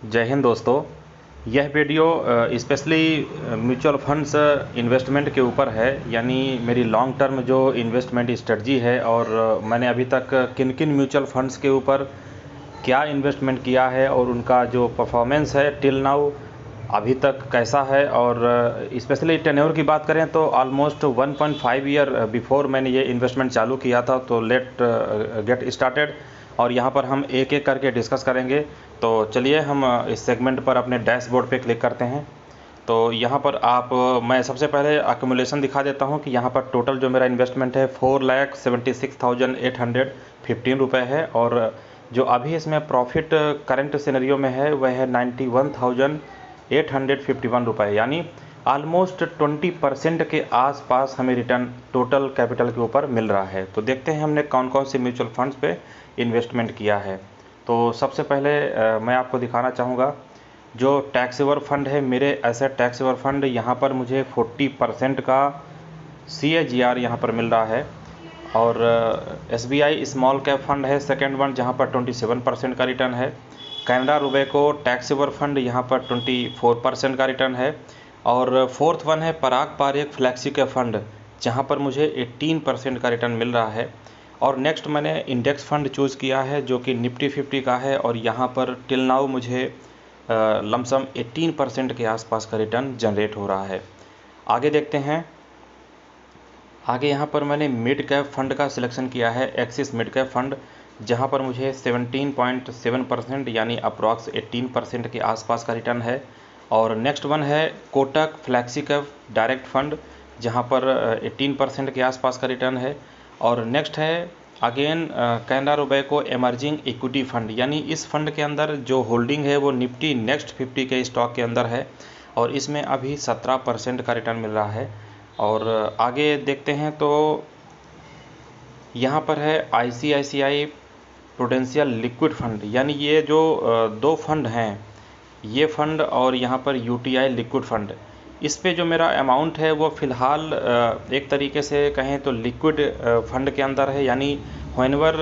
जय हिंद दोस्तों। यह video specially mutual funds investment के ऊपर है, यानी मेरी लॉन्ग टर्म जो इन्वेस्टमेंट स्ट्रेटजी है और मैंने अभी तक किन किन म्यूचुअल फंड्स के ऊपर क्या इन्वेस्टमेंट किया है और उनका जो परफॉर्मेंस है टिल नाउ अभी तक कैसा है। और स्पेशली टेन्योर की बात करें तो ऑलमोस्ट 1.5 ईयर बिफोर मैंने ये इन्वेस्टमेंट चालू किया था। तो लेट गेट स्टार्टेड और यहाँ पर हम एक एक करके डिस्कस करेंगे। तो चलिए हम इस सेगमेंट पर अपने डैशबोर्ड पे क्लिक करते हैं। तो यहाँ पर मैं सबसे पहले अक्यूमुलेशन दिखा देता हूँ कि यहाँ पर टोटल जो मेरा इन्वेस्टमेंट है 4,76,815 रुपये है और जो अभी इसमें प्रॉफिट करंट सिनेरियो में है वह है 91,851 रुपये, यानी ऑलमोस्ट 20% के आसपास हमें रिटर्न टोटल कैपिटल के ऊपर मिल रहा है। तो देखते हैं हमने कौन कौन से म्यूचुअल फंड्स पे इन्वेस्टमेंट किया है। तो सबसे पहले मैं आपको दिखाना चाहूँगा जो टैक्स सेवर फंड है, मेरे एसेट टैक्स सेवर फंड, यहाँ पर मुझे 40% का CAGR यहाँ पर मिल रहा है। और SBI स्मॉल कैप फंड है सेकेंड वन, जहाँ पर 27% का रिटर्न है। कैनरा रुबेको टैक्स सेवर फंड, यहाँ पर 24% का रिटर्न है। और फोर्थ वन है पराग पारेख फ्लैक्सी कैप फंड, जहाँ पर मुझे 18% का रिटर्न मिल रहा है। और नेक्स्ट मैंने इंडेक्स फंड चूज़ किया है जो कि निफ्टी 50 का है और यहाँ पर टिल नाउ मुझे लमसम 18% के आसपास का रिटर्न जनरेट हो रहा है। आगे देखते हैं। आगे यहाँ पर मैंने मिड कैप फंड का सिलेक्शन किया है, एक्सिस मिड कैप फंड, जहाँ पर मुझे 17.7% यानी अप्रॉक्स 18% के आसपास का रिटर्न है। और नेक्स्ट वन है Kotak flexi cap direct fund, जहाँ पर 18% के आसपास का रिटर्न है। और नेक्स्ट है again Canara Robeco emerging equity fund, यानी इस फंड के अंदर जो होल्डिंग है वो निफ्टी नेक्स्ट 50 के स्टॉक के अंदर है और इसमें अभी 17% का रिटर्न मिल रहा है। और आगे देखते हैं तो यहाँ पर है ICICI प्रूडेंशियल लिक्विड फंड, यानी ये जो दो फंड हैं, ये फंड और यहाँ पर UTI लिक्विड फंड, इस पे जो मेरा अमाउंट है वो फ़िलहाल एक तरीके से कहें तो लिक्विड फंड के अंदर है, यानी व्हेनेवर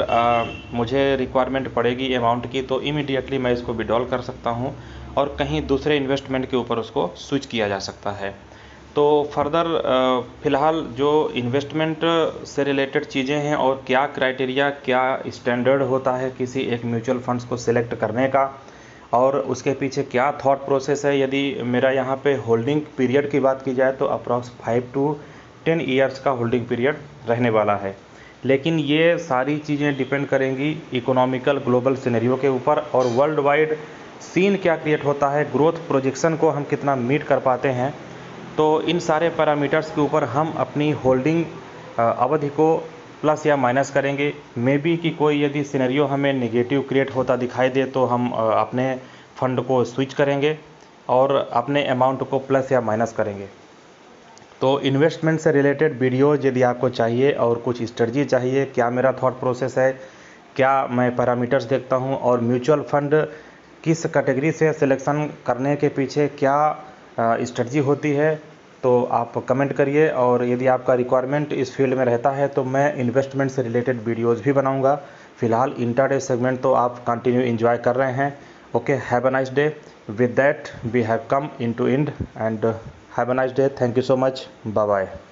मुझे रिक्वायरमेंट पड़ेगी अमाउंट की तो इमीडिएटली मैं इसको विड्रॉल कर सकता हूँ और कहीं दूसरे इन्वेस्टमेंट के ऊपर उसको स्विच किया जा सकता है। तो फर्दर फ़िलहाल जो इन्वेस्टमेंट से रिलेटेड चीज़ें हैं और क्या क्राइटेरिया, क्या स्टैंडर्ड होता है किसी एक म्यूचुअल फंड्स को सिलेक्ट करने का और उसके पीछे क्या थॉट प्रोसेस है। यदि मेरा यहाँ पे होल्डिंग पीरियड की बात की जाए तो अप्रॉक्स 5 to 10 ईयर्स का होल्डिंग पीरियड रहने वाला है, लेकिन ये सारी चीज़ें डिपेंड करेंगी इकोनॉमिकल ग्लोबल सिनेरियो के ऊपर और वर्ल्ड वाइड सीन क्या क्रिएट होता है, ग्रोथ प्रोजेक्शन को हम कितना मीट कर पाते हैं। तो इन सारे पैरामीटर्स के ऊपर हम अपनी होल्डिंग अवधि को प्लस या माइनस करेंगे। मे बी कि कोई यदि सिनेरियो हमें नेगेटिव क्रिएट होता दिखाई दे तो हम अपने फंड को स्विच करेंगे और अपने अमाउंट को प्लस या माइनस करेंगे। तो इन्वेस्टमेंट से रिलेटेड वीडियोज़ यदि आपको चाहिए और कुछ स्ट्रेटजी चाहिए, क्या मेरा थॉट प्रोसेस है, क्या मैं पैरामीटर्स देखता हूँ और म्यूचुअल फंड किस कैटेगरी से सिलेक्शन करने के पीछे क्या स्ट्रेटजी होती है, तो आप कमेंट करिए। और यदि आपका रिक्वायरमेंट इस फील्ड में रहता है तो मैं इन्वेस्टमेंट से रिलेटेड वीडियोज़ भी बनाऊंगा। फ़िलहाल इंट्राडे सेगमेंट तो आप कंटिन्यू एंजॉय कर रहे हैं। Okay, have a nice day. With that we have come in to end and have a nice day. Thank you so much. Bye bye.